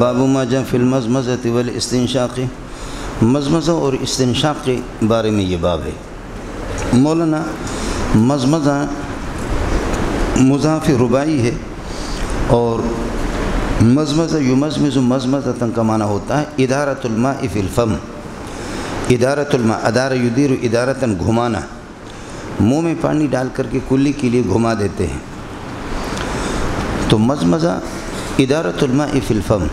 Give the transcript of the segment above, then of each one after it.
باب ما جاء فی المزمزۃ والاستنشاق، مزمزہ اور استنشاق کے بارے میں یہ باب ہے۔ مولانا مزمزہ مضاف رباعی ہے، اور مزمزہ یمزمز مزمزۃ کا معنی ہوتا ہے ادارۃ الماء فی الفم، ادارۃ الماء، ادار یدیر ادارتاً گھمانا، منہ میں پانی ڈال کر کے کلی کے لیے گھما دیتے ہیں۔ تو مزمزہ ادارۃ الماء فی الفم،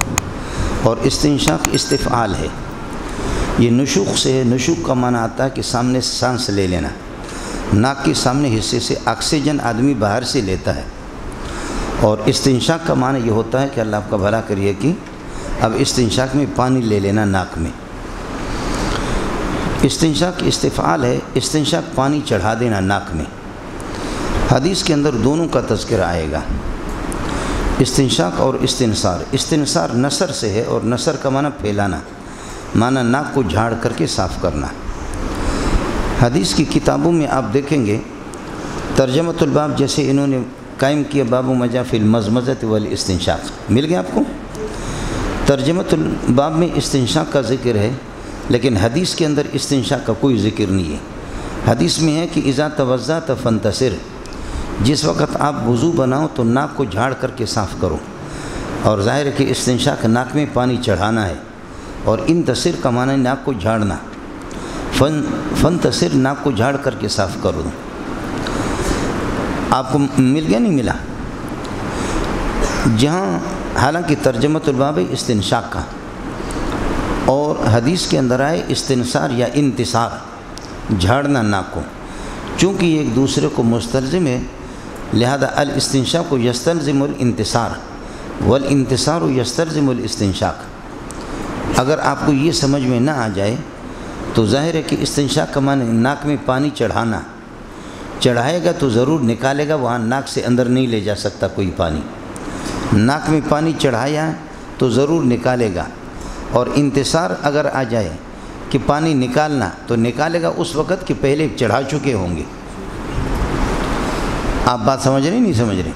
اور استنشاق استفعال ہے، یہ نشوق سے ہے۔ نشوق کا معنی آتا ہے کہ سامنے سانس لے لینا، ناک کے سامنے حصے سے آکسیجن آدمی باہر سے لیتا ہے، اور استنشاق کا معنی یہ ہوتا ہے کہ اللہ آپ کا بھلا کریے کہ اب استنشاق میں پانی لے لینا ناک میں۔ استنشاق استفعال ہے، استنشاق پانی چڑھا دینا ناک میں۔ حدیث کے اندر دونوں کا تذکرہ آئے گا، استنشاق اور استنثار۔ استنثار نثر سے ہے، اور نثر کا معنی پھیلانا، معنی ناک کو جھاڑ کر کے صاف کرنا۔ حدیث کی کتابوں میں آپ دیکھیں گے ترجمۃ الباب جیسے انہوں نے قائم کیا، باب ما جاء فی المزمزۃ والاستنشاق، مل گیا آپ کو؟ ترجمۃ الباب میں استنشاق کا ذکر ہے، لیکن حدیث کے اندر استنشاق کا کوئی ذکر نہیں ہے۔ حدیث میں ہے کہ اذا توضأت فانتصر، جس وقت آپ وضو بناؤ تو ناک کو جھاڑ کر کے صاف کرو، اور ظاہر ہے کہ استنشاق ناک میں پانی چڑھانا ہے، اور انتصر کا معنی ناک کو جھاڑنا، فانتصر ناک کو جھاڑ کر کے صاف کرو۔ آپ کو مل گیا نہیں ملا؟ جہاں حالانکہ ترجمۃ الباب استنشاق کا، اور حدیث کے اندر آئے استنثار یا انتصار، جھاڑنا ناک کو، چونکہ یہ ایک دوسرے کو مستلزم ہے، لہذا الاستنشاق یستلزم الانتصار والانتصار یستلزم الاستنشاق۔ اگر آپ کو یہ سمجھ میں نہ آ جائے تو ظاہر ہے کہ استنشاق کا معنی ناک میں پانی چڑھانا، چڑھائے گا تو ضرور نکالے گا، وہاں ناک سے اندر نہیں لے جا سکتا کوئی پانی۔ ناک میں پانی چڑھایا تو ضرور نکالے گا، اور انتصار اگر آ جائے کہ پانی نکالنا، تو نکالے گا اس وقت کہ پہلے چڑھا چکے ہوں گے۔ آپ بات سمجھ رہے ہیں نہیں سمجھ رہے؟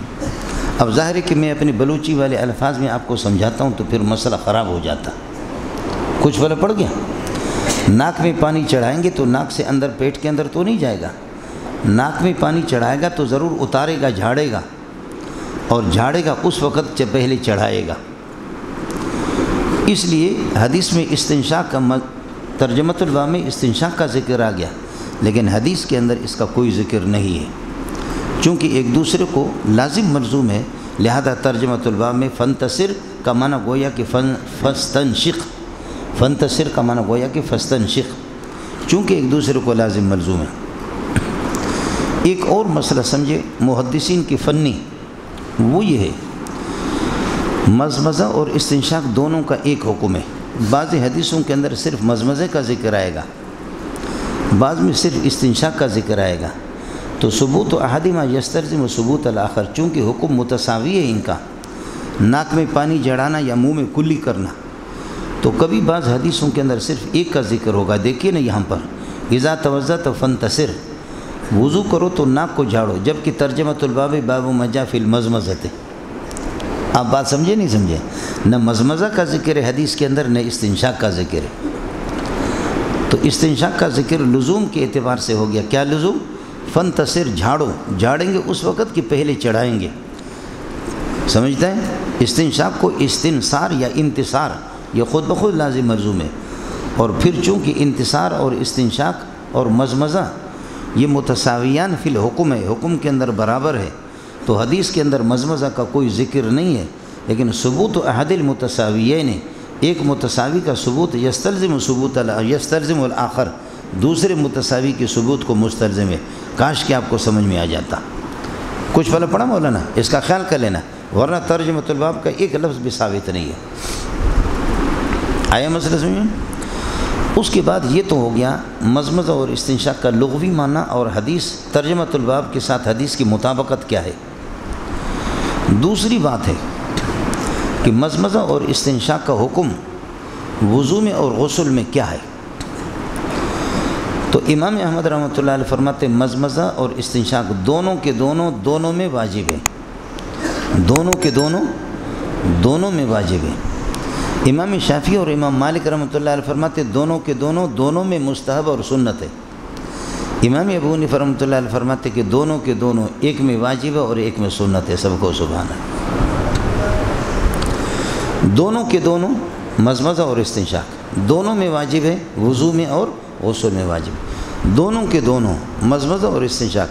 اب ظاہر ہے کہ میں اپنے بلوچی والے الفاظ میں آپ کو سمجھاتا ہوں تو پھر مسئلہ خراب ہو جاتا۔ کچھ فرق پڑ گیا؟ ناک میں پانی چڑھائیں گے تو ناک سے اندر پیٹ کے اندر تو نہیں جائے گا، ناک میں پانی چڑھائے گا تو ضرور اتارے گا، جھاڑے گا، اور جھاڑے گا اس وقت جب پہلے چڑھائے گا۔ اس لیے حدیث میں استنشاق کا ترجمۃ الباب میں استنشاق کا ذکر آ گیا، لیکن حدیث کے اندر اس کا کوئی ذکر نہیں ہے، چونکہ ایک دوسرے کو لازم ملزوم ہے، لہذا ترجمۃ الباب میں فانتصر کا معنی گویا کہ فاستنشق، فانتصر کا معنی گویا کہ فاستنشق، چونکہ ایک دوسرے کو لازم ملزوم ہے۔ ایک اور مسئلہ سمجھے محدثین کی فنی، وہ یہ ہے مزمزہ اور استنشاق دونوں کا ایک حکم ہے۔ بعض حدیثوں کے اندر صرف مزمزے کا ذکر آئے گا، بعض میں صرف استنشاق کا ذکر آئے گا، تو ثبوت احدہما یستلزم ثبوت الآخر، چونکہ حکم متساوی ہے ان کا، ناک میں پانی جڑانا یا منہ میں کلی کرنا، تو کبھی بعض حدیثوں کے اندر صرف ایک کا ذکر ہوگا۔ دیکھیے نا یہاں پر اذا توضأت فانتصر، وضو کرو تو ناک کو جھاڑو، جبکہ ترجمۃ الباب باب ما جاء فی المزمزۃ۔ آپ بات سمجھے نہیں سمجھے؟ نہ مزمزہ کا ذکر ہے حدیث کے اندر، نہ استنشاق کا ذکر ہے۔ تو استنشاق کا ذکر لزوم کے اعتبار سے ہو گیا۔ کیا لزوم؟ فانتصر، جھاڑو، جھاڑیں گے اس وقت کہ پہلے چڑھائیں گے۔ سمجھتا ہے؟ استنشاق کو استنثار یا انتصار یہ خود بخود لازم ملزوم ہے، اور پھر چونکہ انتصار اور استنشاق اور مزمزہ یہ متساویان فی الحکم ہے، حکم کے اندر برابر ہے، تو حدیث کے اندر مزمزہ کا کوئی ذکر نہیں ہے، لیکن ثبوت احد المتساویین، ایک متساوی کا ثبوت یستلزم الآخر، دوسرے متساوی کے ثبوت کو مستلزم ہے۔ کاش کہ آپ کو سمجھ میں آ جاتا۔ کچھ پہلے پڑھا مولانا، اس کا خیال کر لینا، ورنہ ترجمۃ الباب کا ایک لفظ بھی ثابت نہیں ہے۔ آیا مسئلہ سمجھیں؟ اس کے بعد یہ تو ہو گیا مزمزہ اور استنشاق کا لغوی معنی، اور حدیث ترجمۃ الباب کے ساتھ حدیث کی مطابقت کیا ہے۔ دوسری بات ہے کہ مزمزہ اور استنشاق کا حکم وضو میں اور غسل میں کیا ہے۔ تو امام احمد رحمۃ اللہ علیہ فرماتے مزمزہ اور استنشاق دونوں کے دونوں میں واجب ہے، دونوں کے دونوں میں واجب ہے۔ امام شافعی اور امام مالک رحمۃ اللہ علیہ فرماتے دونوں کے دونوں میں مستحب اور سنت ہے۔ امام ابو حنیفہ رحمۃ اللہ علیہ فرماتے کہ دونوں کے دونوں، ایک میں واجب ہے اور ایک میں سنت ہے، سب کو سبحان اللہ۔ دونوں کے دونوں مزمزہ اور استنشاق، دونوں میں واجب ہے، وضو میں اور غسل میں واجب ہے۔ دونوں کے دونوں مزمزہ اور استنشاق،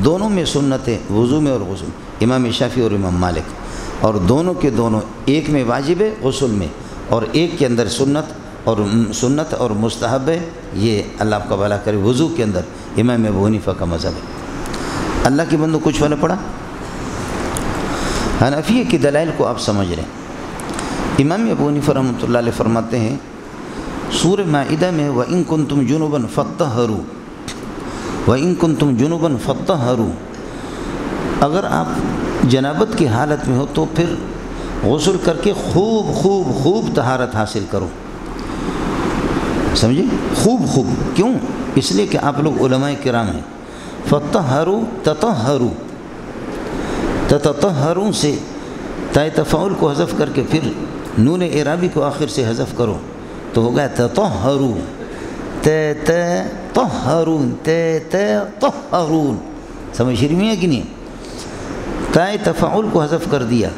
دونوں میں سنت ہے، وضو میں اور غسل، امام شافعی اور امام مالک۔ اور دونوں کے دونوں، ایک میں واجب ہے غسل میں، اور ایک کے اندر سنت اور مستحب ہے، یہ اللہ آپ کا بھلا کرے، وضو کے اندر امام ابو حنیفہ کا مذہب ہے۔ اللہ کے بندو کچھ والا پڑھا؟ حنفیہ کی دلائل کو آپ سمجھ رہے ہیں۔ امام ابو حنیفہ رحمۃ اللہ علیہ فرماتے ہیں سورہ مائدہ میں وَإِن كُنتُمْ جُنُبًا فَاطَّهِّرُوا وَإِن كُنتُمْ جُنُبًا فَاطَّهِّرُوا، اگر آپ جنابت کی حالت میں ہو تو پھر غسل کر کے خوب طہارت حاصل کرو، سمجھے؟ خوب کیوں؟ اس لیے کہ آپ لوگ علماء کرام ہیں۔ فَاطَّهِّرُوا تَطَهَّرُوا، تَطَهَّرُوا سے تائے تفاعل کو حذف کر کے پھر نون اعرابی کو آخر سے حذف کرو تو ہو گیا تطہرون، تطہرون، تطہرون، سمجھ رہی ہیں کہ نہیں؟ تائے تفاعل کو حذف کر دیا،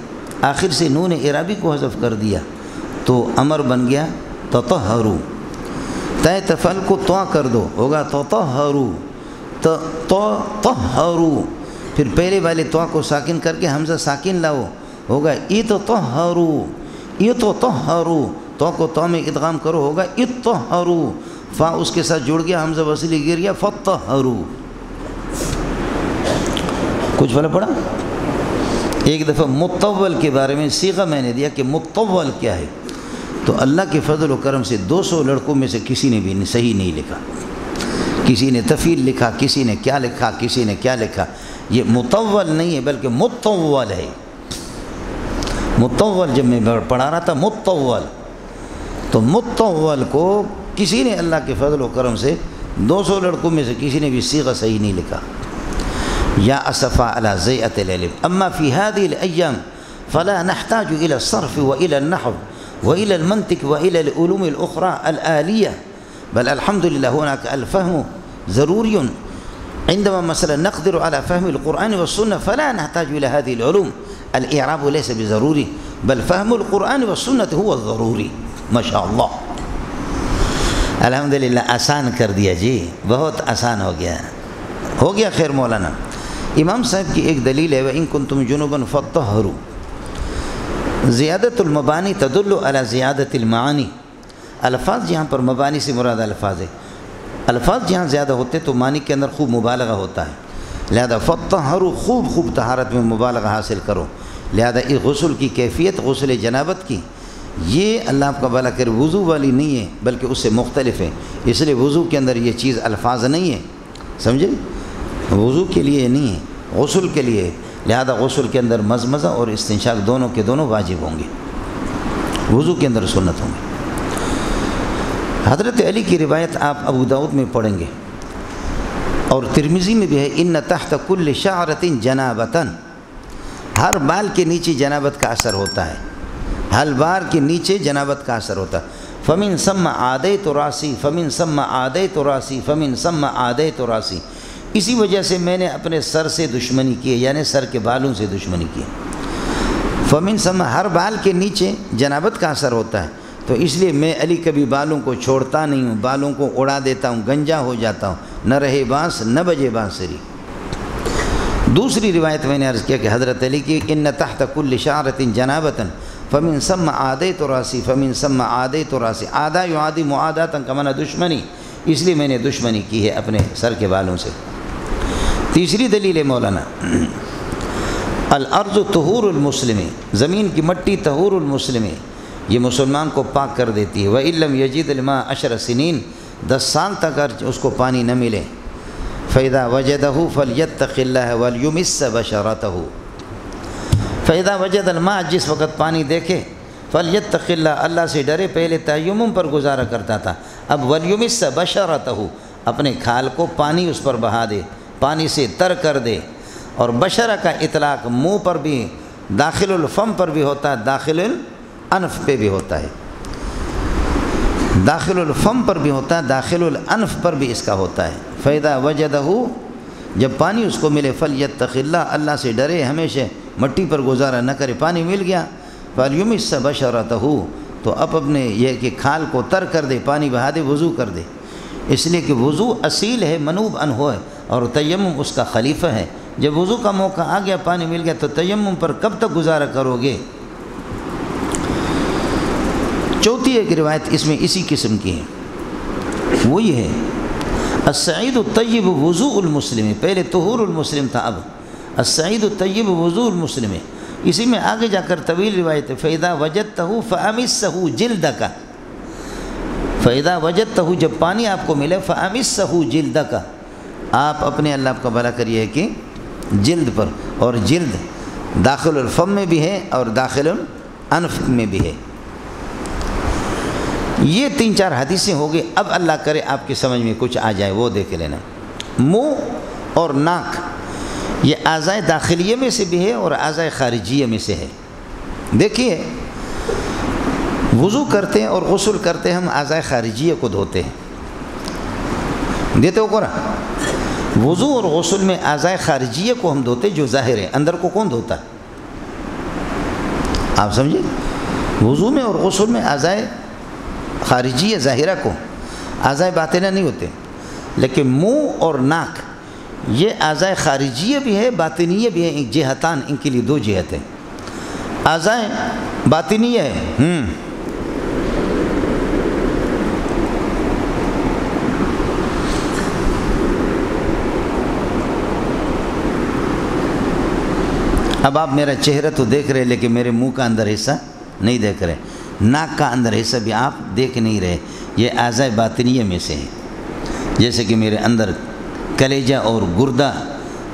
آخر سے نون اعرابی کو حذف کر دیا تو امر بن گیا تطہرو۔ تائے تفعل کو تو کر دو، ہوگا تطہرو، تطہرو، پھر پہلے والے تو کو ساکن کر کے حمزہ ساکن لاؤ، ہوگا اتطہرو، اتطہرو، تو کو تو میں ادغام کرو، ہوگا اتطہرو، فا اس کے ساتھ جڑ گیا، حمزہ وصلی گر گیا، فطہرو۔ کچھ والا پڑھا؟ ایک دفعہ مطول کے بارے میں صیغہ میں نے دیا کہ مطول کیا ہے، تو اللہ کے فضل و کرم سے 200 لڑکوں میں سے کسی نے بھی صحیح نہیں لکھا، کسی نے تفیل لکھا، کسی نے کیا لکھا، کسی نے کیا لکھا۔ یہ مطول نہیں ہے بلکہ مطول ہے۔ مطول جب میں پڑھا رہا تھا مطول، تو مطول کو کسی نے اللہ کے فضل و کرم سے 200 لڑکوں میں سے کسی نے بھی صیغہ صحیح نہیں لکھا۔ یا اسفا علی ضیعۃ العلم، اما فی هذه الايام فلا نحتاج الى الصرف والى النحو والى المنطق والى العلوم الاخرى الآلية، بل الحمد لله هناك الفهم ضروری عندما مثلا نقدر على فهم القرآن والسنة فلا نحتاج الى هذه العلوم، الاعراب ليس بضروری بل فهم القرآن والسنة هو الضروری۔ ما شاء اللہ، الحمدللہ آسان کر دیا جی، بہت آسان ہو گیا خیر مولانا۔ امام صاحب کی ایک دلیل ہے وَإِن كُنتُمْ جُنُبًا فَاطَّهِّرُوا، زیادت المبانی تدل علی زیادت المعانی۔ الفاظ یہاں پر مبانی سے مراد الفاظ ہے، الفاظ جہاں زیادہ ہوتے تو معنی کے اندر خوب مبالغہ ہوتا ہے، لہذا فَاطَّهِّرُوا، خوب طہارت میں مبالغہ حاصل کرو۔ لہذا اس غسل کی کیفیت غسل جنابت کی، یہ اللہ آپ کا بھلا کرے وضو والی نہیں ہے بلکہ اس سے مختلف ہے، اس لیے وضو کے اندر یہ چیز الفاظ نہیں ہے، سمجھے؟ وضو کے لیے نہیں ہے، غسل کے لیے، لہذا غسل کے اندر مزمزہ اور استنشاق دونوں کے دونوں واجب ہوں گے، وضو کے اندر سنت ہوں گے۔ حضرت علی کی روایت آپ ابو داؤد میں پڑھیں گے اور ترمذی میں بھی ہے، ان تحت کل شعرۃ جنابۃ، ہر بال کے نیچے جنابت کا اثر ہوتا ہے، ہر بال کے نیچے جنابت کا اثر ہوتا ہے۔ فمن ثم عادیت راسی، فمن ثم عادیت راسی، فمن ثم عادیت راسی، اسی وجہ سے میں نے اپنے سر سے دشمنی کی، یعنی سر کے بالوں سے دشمنی کی۔ فمن ثم، ہر بال کے نیچے جنابت کا اثر ہوتا ہے، تو اس لیے میں علی کبھی بالوں کو چھوڑتا نہیں ہوں، بالوں کو اڑا دیتا ہوں، گنجا ہو جاتا ہوں، نہ رہے بانس نہ بجے بانسری۔ دوسری روایت میں نے عرض کیا کہ حضرت علی کی ان تحت کل شعرۃ جنابۃ فمن ثم عادیت راسی، فمن ثم عادیت راسی، عادہ یعادی معاداتا کا معنی دشمنی، اس لیے میں نے دشمنی کی ہے اپنے سر کے بالوں سے۔ تیسری دلیل ہے مولانا، الارض طہور المسلم، زمین کی مٹی طہور المسلم، یہ مسلمان کو پاک کر دیتی ہے۔ وَإِن لَّمْ يَجِدْ الْمَاءَ 10 سنین، 10 سال تک اگر اس کو پانی نہ ملے، فَإِذَا وَجَدَهُ فَلْيَتَّقِ اللَّهَ وَلْيُمِسَّ بَشَرَتَهُ، فَإِذَا وَجَدَ الْمَاءَ، جس وقت پانی دیکھے، فَلْيَتَّقِ اللَّهَ، اللہ سے ڈرے، پہلے تیمم پر گزارا کرتا تھا، اب وَلْيُمِسَّ بَشَرَتَهُ، اپنے کھال کو پانی اس پر بہا دے، پانی سے تر کر دے۔ اور بشرہ کا اطلاق منہ پر بھی، داخل الفم پر بھی ہوتا ہے، داخل الانف پہ بھی ہوتا ہے، داخل الفم پر بھی ہوتا ہے، داخل الانف پر بھی اس کا ہوتا ہے۔ فَإِذَا وَجَدَهُ، جب پانی اس کو ملے، فَلْيَتَّقِ اللَّهَ، اللہ سے ڈرے، ہمیشہ مٹی پر گزارا نہ کرے۔ پانی مل گیا، فَلْيُمِسَّ بَشَرَتَهُ، تو اب اپنے یہ کہ کھال کو تر کر دے، پانی بہا دے، وضو کر دے، اس لیے کہ وضو اصیل ہے، منوب عنہ ہے، اور تیمم اس کا خلیفہ ہے۔ جب وضو کا موقع آ گیا، پانی مل گیا، تو تیمم پر کب تک گزارا کرو گے؟ چوتھی ایک روایت اس میں اسی قسم کی ہے، وہ یہ ہے السعید الطیب وضوء المسلم، پہلے طہور المسلم تھا، اب السعید الطیب وضوء المسلم، اسی میں آگے جا کر طویل روایت ہے۔ فَإِذَا وَجَدْتَهُ فَأَمِسَّهُ جِلْدَكَ، فَإِذَا وَجَدْتَهُ، جب پانی آپ کو ملے، فَأَمِسَّهُ جِلْدَكَ، آپ اپنے اللہ کا بھلا کریے کہ جلد پر، اور جلد داخل الفم میں بھی ہے اور داخل الانف میں بھی ہے۔ یہ 3-4 حدیثیں ہو گئی۔ اب اللہ کرے آپ کی سمجھ میں کچھ آ جائے، وہ دیکھ لینا۔ منہ اور ناک یہ اعضائے داخلیہ میں سے بھی ہے اور اعضائے خارجیہ میں سے ہے۔ دیکھیے، وضو کرتے ہیں اور غسل کرتے ہیں، ہم اعضائے خارجیہ کو دھوتے ہیں، دیتے ہو قرآن۔ وضو اور غسل میں اعضائے خارجیہ کو ہم دھوتے، جو ظاہر ہے، اندر کو کون دھوتا ہے؟ آپ سمجھے، وضو میں اور غسل میں اعضائے خارجیہ ظاہرہ کو، اعضائے باطنہ نہیں ہوتے، لیکن منہ اور ناک یہ اعضائے خارجیہ بھی ہے، باطنیہ بھی ہے، ایک جہتان، ان کے لیے 2 جہت ہیں۔ اعضائے باطنیہ ہے، اب آپ میرا چہرہ تو دیکھ رہے لیکن میرے منہ کا اندر حصہ نہیں دیکھ رہے، ناک کا اندر حصہ بھی آپ دیکھ نہیں رہے، یہ اعضائے باطنیہ میں سے ہے۔ جیسے کہ میرے اندر کلیجہ اور گردہ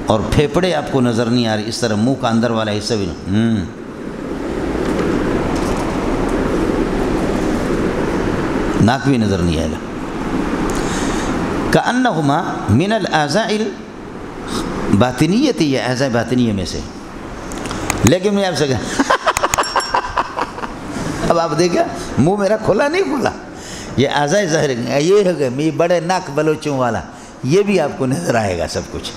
اور پھیپڑے آپ کو نظر نہیں آ رہے، اس طرح منہ کا اندر والا حصہ بھی ناک بھی نظر نہیں آئے گا۔ کأنہما من الاعضاء الباطنیہ، یہ اعضاء باطنیہ میں سے، لیکن میں آپ سے کہا اب آپ دیکھیں منہ میرا کھلا نہیں کھلا، یہ اعضاء ظاہر یہ ہے کہ میں بڑے ناک بلوچوں والا، یہ بھی آپ کو نظر آئے گا سب کچھ۔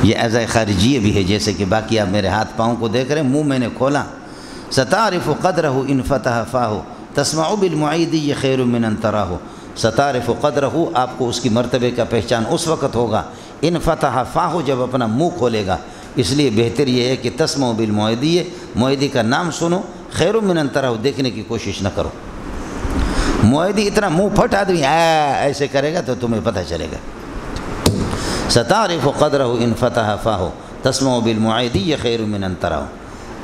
یہ اعضاء خارجیہ بھی ہے، جیسے کہ باقی آپ میرے ہاتھ پاؤں کو دیکھ رہے ہیں، منہ میں نے کھولا، ستعرف قدرہ ان فتح فاہ تسمع بالمعید خیر من ان تراہ، ستعرف قدرہ، آپ کو اس کی مرتبے کا پہچان اس وقت ہوگا، ان فتح فاہ، جب اپنا منہ کھولے گا۔ اس لیے بہتر یہ ہے کہ تسمع بالمعیدی، معیدی کا نام سنو، خیر من ان تراہ، دیکھنے کی کوشش نہ کرو۔ معیدی اتنا منہ پھٹ آدمی ایسے کرے گا تو تمہیں پتہ چلے گا۔ ستعرف قدرہ ان فتح فاہ تسمع بالمعیدی خیر من ان تراہ،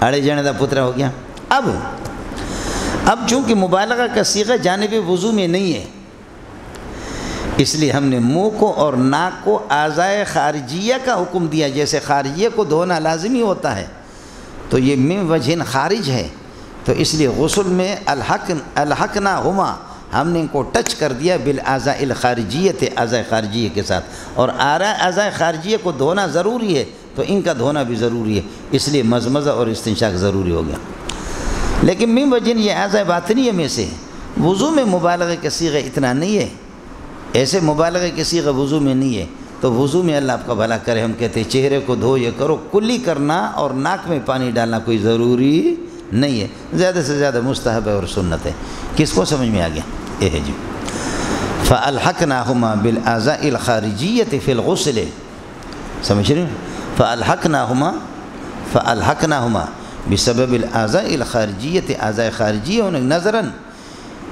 اڑے جانے دا پترا ہو گیا۔ اب چونکہ مبالغہ کا صیغہ جانب وضو میں نہیں ہے، اس لیے ہم نے منہ کو اور ناک کو اعضائے خارجیہ کا حکم دیا، جیسے خارجیہ کو دھونا لازمی ہوتا ہے، تو یہ من وجہ خارج ہے، تو اس لیے غسل میں الحقناہما، ہم نے ان کو ٹچ کر دیا بالاعضاء الخارجیہ، اعضاء خارجیہ کے ساتھ، اور اعضاء خارجیہ کو دھونا ضروری ہے تو ان کا دھونا بھی ضروری ہے، اس لیے مزمزہ اور استنشاق ضروری ہو گیا۔ لیکن من وجہ یہ اعضاء باطنیہ میں سے، وضو میں مبالغہ کا صیغہ اتنا نہیں ہے، ایسے مبالغہ کی صیغہ وضو میں نہیں ہے، تو وضو میں اللہ آپ کا بھلا کرے، ہم کہتے ہیں چہرے کو دھو، یہ کرو، کلی کرنا اور ناک میں پانی ڈالنا کوئی ضروری نہیں ہے، زیادہ سے زیادہ مستحب ہے اور سنت ہے۔ کس کو سمجھ میں آ گیا؟ یہ ہے جی، فَأَلْحَقْنَاهُمَا بِالْأَعْضَاءِ الْخَارِجِيَّةِ فِي الْغُسْلِ، سمجھ رہے ہیں؟ فَأَلْحَقْنَاهُمَا بسبب الاعضاء الخارجیۃ، اعضاء خارجیہ ہونے نظراً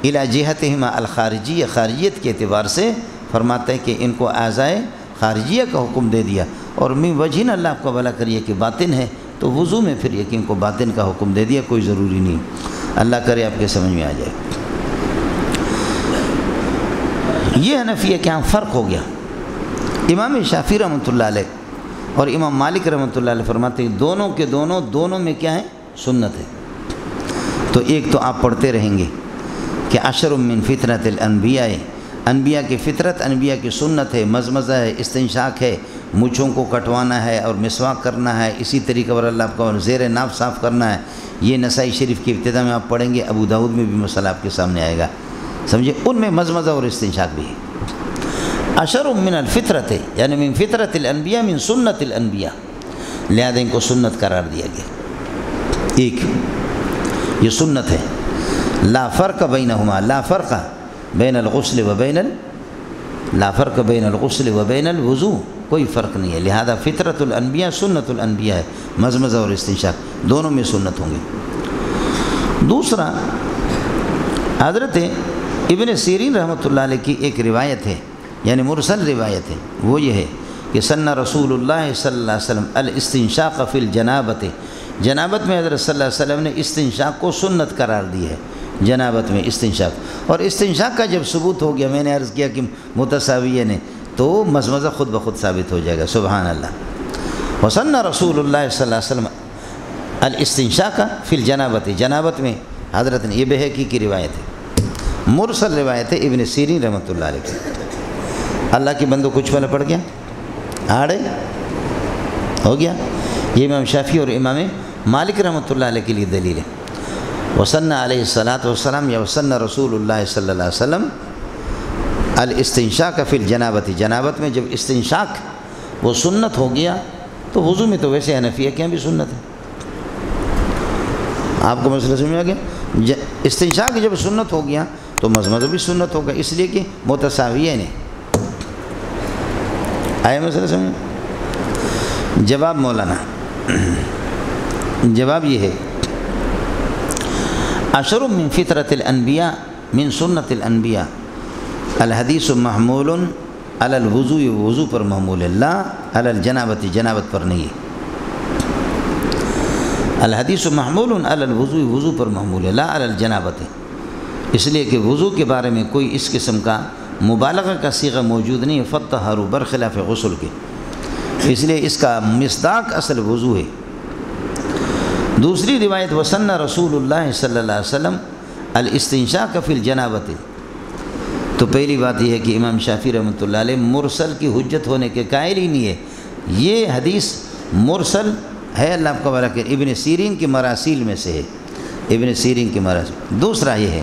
الی جہتہما الخارجیہ، خارجیت کے اعتبار سے فرماتے ہیں کہ ان کو اعضاء خارجیہ کا حکم دے دیا، اور من وجہ اللہ آپ کو بھلا کریے کہ باطن ہے، تو وضو میں پھر یقین کو باطن کا حکم دے دیا، کوئی ضروری نہیں۔ اللہ کرے آپ کے سمجھ میں آ جائے۔ یہ حنفیہ کے ہاں فرق ہو گیا، امام شافعی رحمۃ اللہ علیہ اور امام مالک رحمۃ اللہ علیہ فرماتے ہیں دونوں کے دونوں میں کیا ہے؟ سنت ہے۔ تو ایک تو آپ پڑھتے رہیں گے کہ عشر من فطرت الانبیاء، انبیاء کی فطرت، انبیاء کی سنت ہے، مزمزہ ہے، استنشاق ہے، مونچھوں کو کٹوانا ہے اور مسواک کرنا ہے، اسی طریقے پر اللہ کا زیر ناف صاف کرنا ہے، یہ نسائی شریف کی ابتدا میں آپ پڑھیں گے، ابو داؤد میں بھی مسئلہ آپ کے سامنے آئے گا، سمجھے؟ ان میں مزمزہ اور استنشاق بھی ہے۔ اشر من الفطرت، یعنی من فطرت الانبیاء، من سنت الانبیاء، لہذا ان کو سنت قرار دیا گیا۔ ایک یہ سنت ہے، لا فرق بینہما، لا فرق بین الغسل و بین لا فرق بین الغسل و بین الوضوء، کوئی فرق نہیں ہے، لہذا فطرت الانبیاء سنت الانبیاء ہے، مزمزہ اور استنشاق دونوں میں سنت ہوں گے۔ دوسرا، حضرت ابن سیرین رحمۃ اللہ علیہ کی ایک روایت ہے، یعنی مرسل روایت ہے، وہ یہ ہے کہ سن رسول اللہ صلی اللہ علیہ وسلم الاستنشاق فی الجنابت، جنابت میں حضرت صلی اللہ علیہ وسلم نے استنشاق کو سنت قرار دی ہے، جنابت میں استنشاق۔ اور استنشاق کا جب ثبوت ہو گیا، میں نے عرض کیا کہ متساویہ نے، تو مزمزہ خود بخود ثابت ہو جائے گا، سبحان اللہ۔ وسن رسول اللہ صلی اللہ علیہ وسلم الاستنشاق فی الجنابت، جنابت میں حضرت نے، یہ بہقی کی روایت ہے، مرسل روایت ہے ابن سیرین رحمۃ اللہ علیہ۔ اللہ کے بندوں کچھ پہلے پڑھ گیا، آڑے ہو گیا، یہ امام شافعی اور امام مالک رحمۃ اللہ علیہ کے لیے دلیل ہے۔ وسن علیہ الصلاۃ والسلام، یا وسن رسول اللہ صلی اللہ علیہ وسلم الاستنشاق فی الجنابت، جنابت میں جب استنشاق وہ سنت ہو گیا، تو وضو میں تو ویسے حنفیہ کے یہاں بھی سنت ہے، آپ کو مسئلہ سمجھ آ گیا؟ استنشاق جب سنت ہو گیا تو مزمزہ بھی سنت ہوگا، اس لیے کہ متساویہ نے، آئے مسئلہ سمجھ؟ جواب مولانا، جواب یہ ہے، اشر من فطرت الانبیاء من سنت الانبیاء، الحدیث محمول علی الوضوء، وضو پر محمول ہے، لا علی الجنابت، جنابت پر نہیں ہے۔ الحدیث محمول علی الوضوء، وضو پر محمول ہے، لا علی الجنابت، اس لیے کہ وضو کے بارے میں کوئی اس قسم کا مبالغہ کا صیغہ موجود نہیں ہے، فطہروا، برخلاف غسل کے، اس لیے اس کا مصداق اصل وضو ہے۔ دوسری روایت، وسن رسول اللہ صلی اللہ علیہ وسلم الاستنشاق فی الجنابت، تو پہلی بات یہ ہے کہ امام شافعی رحمۃ اللہ علیہ مرسل کی حجت ہونے کے قائل ہی نہیں ہے، یہ حدیث مرسل ہے، اللہ آپ کو بارک کرے، ابن سیرین کی مراسیل میں سے ہے، ابن سیرین کی مراسیل۔ دوسرا یہ ہے،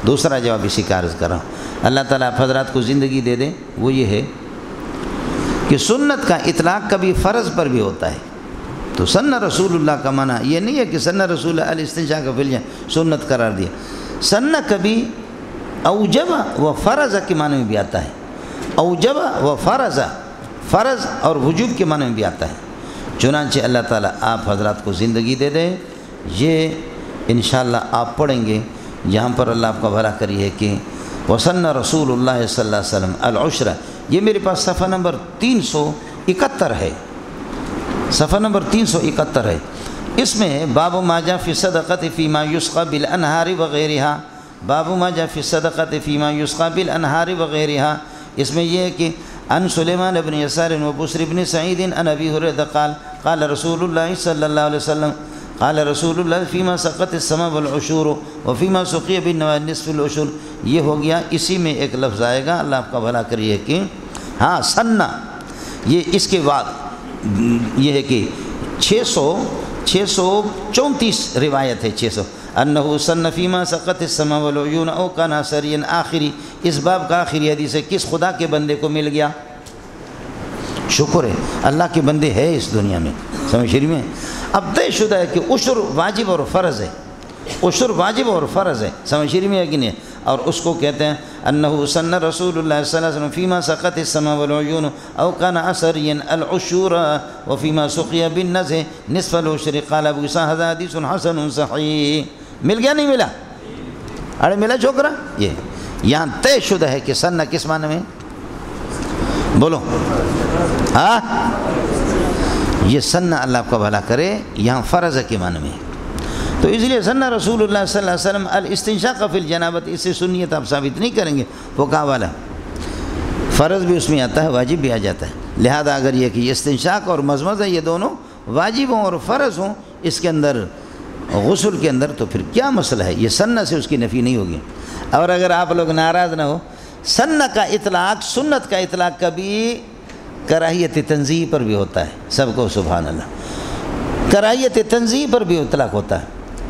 دوسرا جواب اسی کا عرض کر رہا ہوں، اللہ تعالیٰ آپ حضرات کو زندگی دے دے، وہ یہ ہے کہ سنت کا اطلاق کبھی فرض پر بھی ہوتا ہے، تو سن رسول اللہ کا معنی یہ نہیں ہے کہ سن رسول اللہ الاستنشاق فی الجنابت سنت قرار دیا، سن کبھی اوجب و فرض کے معنی میں بھی آتا ہے، اوجب و فرض، فرض اور وجوب کے معنی میں بھی آتا ہے، چنانچہ اللہ تعالیٰ آپ حضرات کو زندگی دے دے، یہ انشاءاللہ آپ پڑھیں گے، جہاں پر اللہ آپ کا بھلا کری ہے کہ وسن رسول اللہ صلی اللہ علیہ وسلم العشرہ، یہ میرے پاس صفحہ نمبر 371 ہے، صفحہ نمبر 371 ہے، اس میں باب ما جاء فی الصدقۃ فیما یسقى بالانہار وغیرہا، باب ما جاء فی الصدقۃ فیما یسقى بالانہار وغیرہا، اس میں یہ ہے کہ عن سلیمان بن یسار و بسر بن سعید عن ابی ہریرہ قال قال رسول اللہ صلی اللہ علیہ وسلم قال رسول اللہ فیما سقط السماء والعشور وفیما سقی بالنواء نصف العشر، یہ ہو گیا، اسی میں ایک لفظ آئے گا، اللہ آپ کا بھلا کریے کہ ہاں سنہ، یہ اس کے بعد یہ ہے کہ 634 روایت ہے، 600 انہو سن فیما سقط السماء والعیون او کان سریا، آخری اس باب کا آخری حدیث ہے، کس خدا کے بندے کو مل گیا؟ شکر ہے اللہ کے بندے ہے اس دنیا میں، سمجھ رہی میں؟ اب طے شدہ ہے کہ عشر واجب اور فرض ہے، عشر واجب اور فرض ہے، سمجھ رہی میں ہے کہ نہیں؟ اور اس کو کہتے ہیں انہو سن رسول اللہ صلی اللہ علیہ وسلم فیما سقط السماء والعیون او کان سریا العشور وفیما سقی بالنزع نصف العشر، قال ابو اسحاق ھذا حدیث حسن صحیح، مل گیا نہیں ملا؟ ارے ملا چھوکرا، یہ یہاں طے شدہ ہے کہ سنہ کس معنی میں؟ بولو ہاں، یہ سنہ اللہ آپ کا بھلا کرے یہاں فرض کے معنی میں، تو اس لیے سنہ رسول اللہ صلی اللہ علیہ وسلم الاستنشاق فی الجنابت، اس سے سنیت آپ ثابت نہیں کریں گے، فقہا والا فرض بھی اس میں آتا ہے، واجب بھی آ جاتا ہے، لہذا اگر یہ کہ استنشاق اور مزمزہ یہ دونوں واجب ہوں اور فرض ہوں اس کے اندر، غسل کے اندر، تو پھر کیا مسئلہ ہے؟ یہ سنہ سے اس کی نفی نہیں ہوگی۔ اور اگر آپ لوگ ناراض نہ ہو، سنہ کا اطلاق، سنت کا اطلاق کبھی کراہیت تنزیہ پر بھی ہوتا ہے، سب کو سبحان اللہ، کراہیت تنزیہ پر بھی اطلاق ہوتا ہے،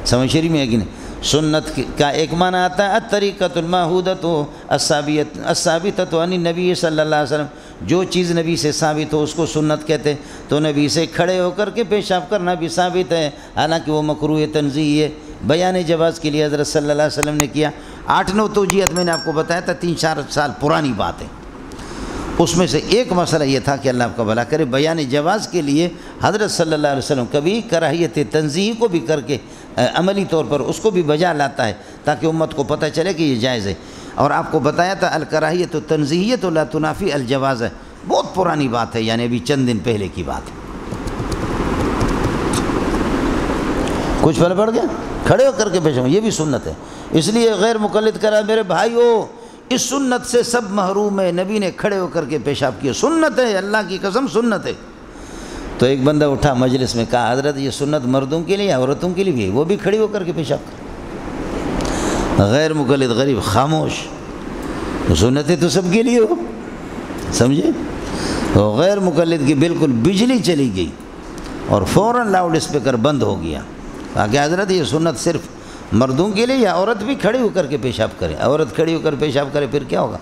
سمجھ شریف میں ہے کہ نہیں؟ سنت کا ایک معنی آتا ہے الطریقۃ المعہودۃ الثابتۃ عن النبی صلی اللہ علیہ وسلم، جو چیز نبی سے ثابت ہو اس کو سنت کہتے، تو نبی سے کھڑے ہو کر کے پیشاب کرنا بھی ثابت ہے، حالانکہ وہ مکروہ تنزیہ ہے، بیان جواز کے لیے حضرت صلی اللہ علیہ وسلم نے کیا۔ 8-9 توجیہات میں نے آپ کو بتایا تھا، 3-4 سال پرانی بات ہے، اس میں سے ایک مسئلہ یہ تھا کہ اللہ آپ کا بھلا کرے، بیان جواز کے لیے حضرت صلی اللہ علیہ وسلم کبھی کراہیت تنزیہ کو بھی کر کے عملی طور پر اس کو بھی بجا لاتا ہے تاکہ امت کو پتہ چلے کہ یہ جائز ہے۔ اور آپ کو بتایا تھا الکراہیت تنزیہیۃ لا تنافی الجواز ہے، بہت پرانی بات ہے، یعنی ابھی چند دن پہلے کی بات ہے۔ کچھ پہلے پڑھ گیا کھڑے ہو کر کے پیش، یہ بھی سنت ہے، اس لیے غیر مقلد کرا میرے بھائیو، اس سنت سے سب محروم ہے، نبی نے کھڑے ہو کر کے پیشاب کیا، سنت ہے، اللہ کی قسم سنت ہے۔ تو ایک بندہ اٹھا مجلس میں، کہا حضرت یہ سنت مردوں کے لیے عورتوں کے لیے بھی ہے، وہ بھی کھڑی ہو کر کے پیشاب کر، غیر مقلد غریب خاموش، سنت ہے تو سب کے لیے ہو، سمجھے؟ تو غیر مقلد کی بالکل بجلی چلی گئی اور فوراً لاؤڈ اسپیکر بند ہو گیا، کہا کہ حضرت یہ سنت صرف مردوں کے لیے، یا عورت بھی کھڑی ہو کر کے پیشاب کرے؟ عورت کھڑی ہو کر پیشاب کرے پھر کیا ہوگا؟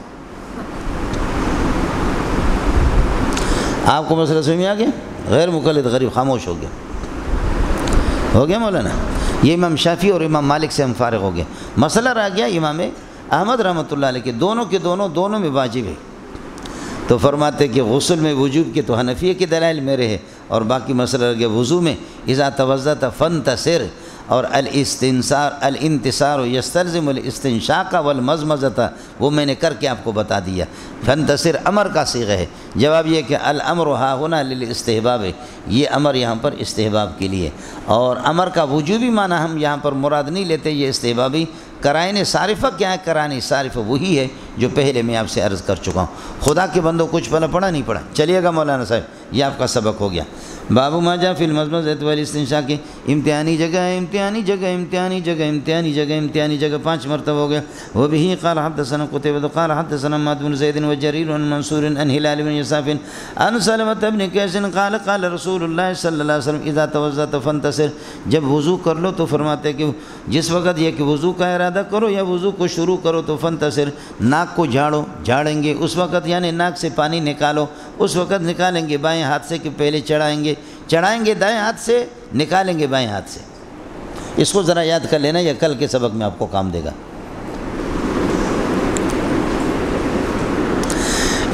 آپ کو مسئلہ سمجھ میں آ گیا؟ غیر مقلد غریب خاموش ہو گیا مولانا۔ یہ امام شافعی اور امام مالک سے ہم فارغ ہو گئے، مسئلہ رہ گیا امام احمد رحمۃ اللہ علیہ کے، دونوں میں واجب ہے، تو فرماتے کہ غسل میں وجوب کے تو حنفیہ کے دلائل میرے ہیں، اور باقی مسئلہ رہ گیا وضو میں اذا توضأت فانتصر، اور الانتصار یستلزم الاستنشاق والمضمضۃ، وہ میں نے کر کے آپ کو بتا دیا۔ فانتصر امر کا صیغہ ہے، جواب یہ کہ الامر ہا ہونا للاستحباب ہے، یہ امر یہاں پر استحباب کے لیے، اور امر کا وجوبی معنی ہم یہاں پر مراد نہیں لیتے، یہ استحبابی۔ قرائن صارفہ کیا ہے؟ قرائن صارفہ وہی ہے جو پہلے میں آپ سے عرض کر چکا ہوں۔ خدا کے بندوں کچھ پڑھا نہیں پڑھا، چلیے گا مولانا صاحب، یہ آپ کا سبق ہو گیا۔ باب ما جاء فی المضمضۃ والاستنشاق کی امتحانی جگہ 5 مرتبہ ہو گیا۔ وبه قال حدثنا قتيبة قال حدثنا حماد بن زيد وجرير عن منصور عن هلال بن يساف عن سلمة بن قيس قال قال رسول اللہ صلی اللہ علیہ وسلم اذا توضأت فانتصر، جب وضو کر لو تو فرماتے کہ جس وقت یہ کہ وضو کا ارادہ کرو یا وضو کو شروع کرو تو فانتصر، ناک کو جھاڑیں گے اس وقت، یعنی ناک سے پانی نکالو اس وقت نکالیں گے بائیں ہاتھ سے، کہ پہلے چڑھائیں گے دائیں ہاتھ سے، نکالیں گے بائیں ہاتھ سے۔ اس کو ذرا یاد کر لینا، یا کل کے سبق میں آپ کو کام دے گا۔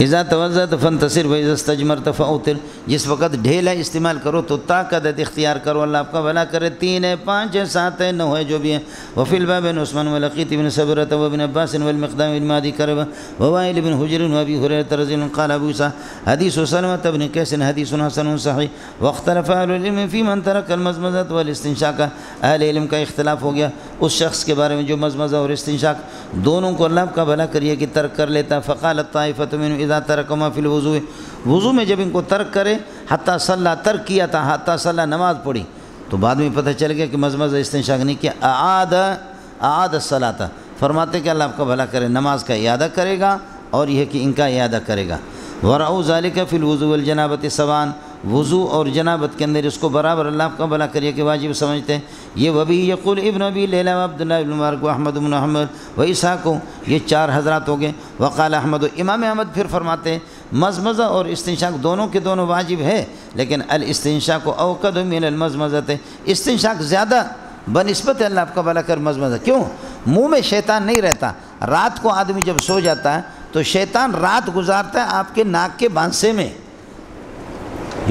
اذا توضأت فانتصر واذا استجمرت فاوتر، جس وقت ڈھیلا استعمال کرو تو طاقت اختیار کرو، اللہ آپ کا بھلا کرے۔ 3 ہے، 5 ہے، 7 ہے، 9 ہے، جو بھی ہے۔ وفی الباب عن عثمان ولقیط بن صبرۃ وابن عباس والمقدام بن معدی کربہ ووائل بن حجر وابی ہریرہ رضی اللہ عنہ قال ابو عیسیٰ حدیث سلمۃ بن قیس حدیث حسن صحیح۔ واختلف اہل العلم فی من ترک المضمضۃ والاستنشاق، اہل علم کا اختلاف ہو گیا اس شخص کے بارے میں جو مضمضہ اور استنشاق دونوں کو اللہ کا بھلا کریے کہ ترک کر لیتا۔ فقالت طائفۃ منهم اذا ترکما فی الوضوء، وضو میں جب ان کو ترک کرے، حتیٰ صلی ترک کیا تھا، حتیٰ صلی نماز پڑھی، تو بعد میں پتہ چل گیا کہ مضمضہ استنشاق نہیں کیا، اعاد الصلاۃ، فرماتے کہ اللہ آپ کا بھلا کرے نماز کا اعادہ کرے گا، اور یہ کہ ان کا اعادہ کرے گا۔ ورأوا ذلك فی الوضوء والجنابۃ سواء، وضو اور جنابت کے اندر اس کو برابر اللہ آپ کا بھلا کریے کہ واجب سمجھتے ہیں۔ یہ وبی یقول ابن ابی لیلہ و عبداللہ بن مبارک و احمد بن حنبل و اسحاق، یہ 4 حضرات ہو گئے۔ وقال احمد، امام احمد پھر فرماتے ہیں مضمضہ اور استنشاق دونوں کے دونوں واجب ہے، لیکن الاستنشاق اوقد من المضمضۃ، استنشاق زیادہ بنسبت اللہ آپ کا بھلا کر مضمضہ۔ کیوں؟ منہ میں شیطان نہیں رہتا، رات کو آدمی جب سو جاتا ہے تو شیطان رات گزارتا ہے آپ کے ناک کے بانسے میں،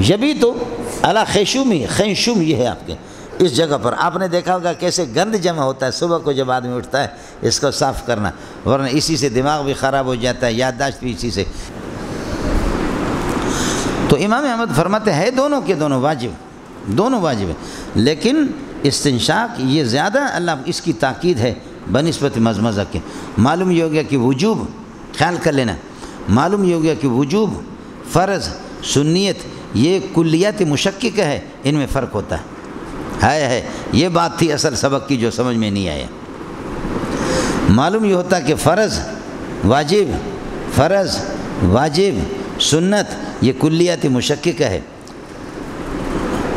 یبی تو اللہ خیشوم یہ ہے آپ کے اس جگہ پر۔ آپ نے دیکھا ہوگا کیسے گند جمع ہوتا ہے صبح کو جب آدمی اٹھتا ہے، اس کو صاف کرنا، ورنہ اسی سے دماغ بھی خراب ہو جاتا ہے، یادداشت بھی اسی سے۔ تو امام احمد فرماتے ہیں دونوں کے دونوں واجب ہے، لیکن استنشاق یہ زیادہ اللہ اس کی تاکید ہے بنسبت مضمضہ کے۔ معلوم یہ ہو گیا کہ وجوب، خیال کر لینا، معلوم یہ ہو گیا کہ وجوب، فرض، سنیت یہ کلیات مشکک ہے، ان میں فرق ہوتا ہے۔ یہ بات تھی اصل سبق کی جو سمجھ میں نہیں آیا۔ معلوم یہ ہوتا کہ فرض واجب، سنت یہ کلیات مشککہ ہے۔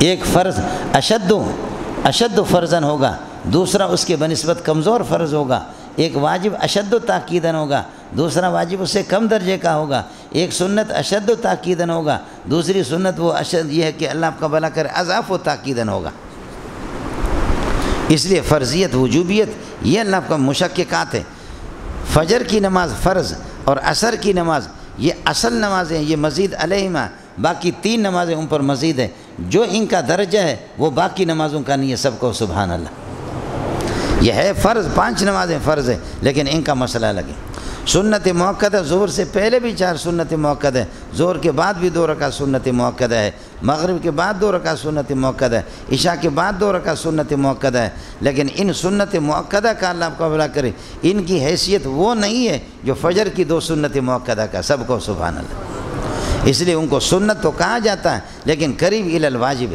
ایک فرض اشد فرضاً ہوگا، دوسرا اس کے بنسبت کمزور فرض ہوگا۔ ایک واجب اشد تاکیداً ہوگا، دوسرا واجب اس سے کم درجے کا ہوگا۔ ایک سنت اشد تاکیداً ہوگا، دوسری سنت وہ اشد یہ ہے کہ اللہ آپ کا بھلا کرے اضاف و تاکیداً ہوگا۔ اس لیے فرضیت وجوبیت یہ اللہ کا مشککات ہے۔ فجر کی نماز فرض اور عصر کی نماز یہ اصل نمازیں، یہ مزید علیہما، باقی 3 نمازیں ان پر مزید ہے۔ جو ان کا درجہ ہے وہ باقی نمازوں کا نہیں ہے، سب کو سبحان اللہ۔ یہ ہے فرض، 5 نمازیں فرض ہے، لیکن ان کا مسئلہ الگ ہے۔ سنت موقدہ ظہر سے پہلے بھی 4 سنت موقدہ ہے، ظہر کے بعد بھی 2 رکعت سنت موقدہ ہے، مغرب کے بعد 2 رکعت سنت موقدہ ہے، عشاء کے بعد 2 رکعت سنت موقدہ ہے۔ لیکن ان سنت موقدہ کا اللہ آپ کو بھلا کرے، ان کی حیثیت وہ نہیں ہے جو فجر کی 2 سنت موقدہ کا، سب کو سبحان اللہ۔ اس لیے ان کو سنت تو کہا جاتا ہے، لیکن قریب الی الواجب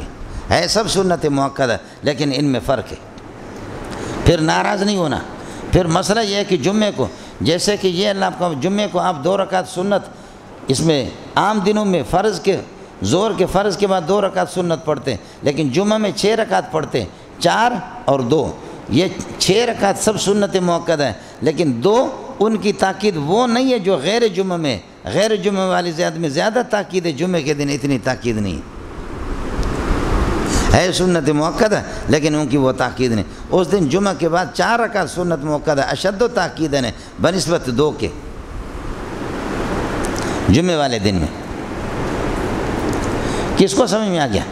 ہے سب سنت موقدہ، لیکن ان میں فرق ہے۔ پھر ناراض نہیں ہونا۔ پھر مسئلہ یہ ہے کہ جمعے کو، جیسے کہ یہ اللہ آپ کو جمعے کو آپ 2 رکعت سنت، اس میں عام دنوں میں فرض کے ظہر کے فرض کے بعد 2 رکعت سنت پڑھتے ہیں، لیکن جمعہ میں 6 رکعت پڑھتے ہیں، 4 اور 2، یہ 6 رکعت سب سنت موقدہ ہے، لیکن 2 ان کی تاکید وہ نہیں ہے جو غیر جمعہ میں، غیر جمعہ والی زیادہ میں زیادہ تاکید ہے، جمعے کے دن اتنی تاکید نہیں ہے سنت موقدہ، لیکن ان کی وہ تاکید نہیں۔ اس دن جمعہ کے بعد 4 رکعت سنت موقدہ اشد و تاکید ہے بنسبت 2 کے، جمعے والے دن میں۔ کس کو سمجھ میں آ گیا؟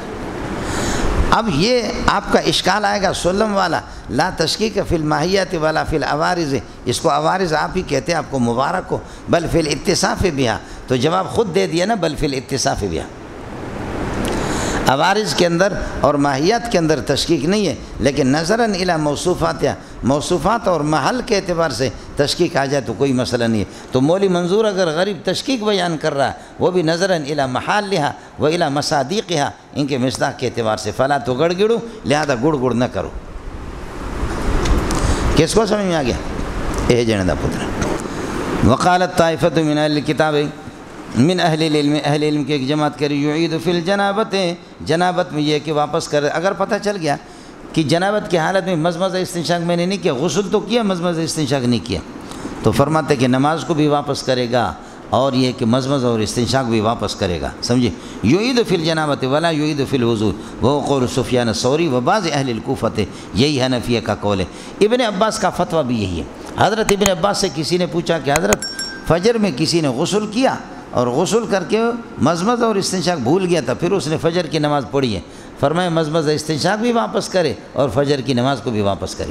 اب یہ آپ کا اشکال آئے گا سلم والا، لا تشکیک فی الماہیت ولا فی العوارض، اس کو عوارض آپ ہی کہتے ہیں، آپ کو مبارک ہو، بل فی الاتصاف بہا، تو جواب خود دے دیا نا، بل فی الاتصاف بہا۔ عوارض کے اندر اور ماہیت کے اندر تشکیک نہیں ہے، لیکن نظراً الی موصوفات یا موصوفات اور محل کے اعتبار سے تشکیک آ جائے تو کوئی مسئلہ نہیں ہے۔ تو مولی منظور اگر غریب تشکیک بیان کر رہا ہے، وہ بھی نظراً الی محالہا و الی مصادیقہا، ان کے مصداق کے اعتبار سے، فلا تو گڑ گڑو، لہذا گڑ گڑ نہ کرو۔ کس کو سمجھ میں آ گیا؟ اے جندا پتر۔ وقالت طائفۃ من اہل الکتاب، من اہل العلم، اہل علم کی ایک جماعت کری، یعید فی الجنابت، جنابت میں یہ کہ واپس کر، اگر پتہ چل گیا کہ جنابت کی حالت میں مزمزہ استنشاق میں نے نہیں کیا، غسل تو کیا، مزمزہ استنشاق نہیں کیا، تو فرماتے کہ نماز کو بھی واپس کرے گا، اور یہ کہ مزمزہ اور استنشاق بھی واپس کرے گا، سمجھے؟ یعید فی الجنابت ولا یعید فی الوضوء، وہ قول سفیان الثوری و بعض اہل الکوفہ، یہی حنفیہ کا قول ہے۔ ابن عباس کا فتویٰ بھی یہی ہے۔ حضرت ابن عباس سے کسی نے پوچھا کہ حضرت فجر میں کسی نے غسل کیا اور غسل کر کے مزمزہ اور استنشاق بھول گیا تھا، پھر اس نے فجر کی نماز پڑھی ہے، فرمایا مزمزہ استنشاق بھی واپس کرے اور فجر کی نماز کو بھی واپس کرے۔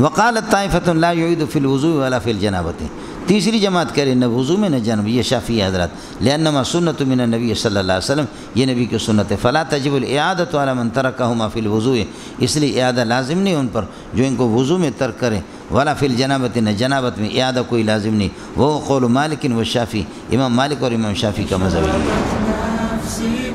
وقالت طائفۃ لا یعید فی الوضوء ولا فی الجنابۃ، تیسری جماعت کرے نہ وضو میں نہ جناب، یہ شافعی حضرات، لأنما سنت من النبی صلی اللہ علیہ وسلم، یہ نبی کی سنت ہے، فلا تجب الاعادۃ علی من ترکہما فی الوضوء، اس لیے اعادہ لازم نہیں ان پر جو ان کو وضو میں ترک کریں، ولا فی الجنابۃ، نہ جنابت میں اعادہ کوئی لازم نہیں، وہ قول مالک و شافعی، امام مالک اور امام شافعی کا مذہب ہے۔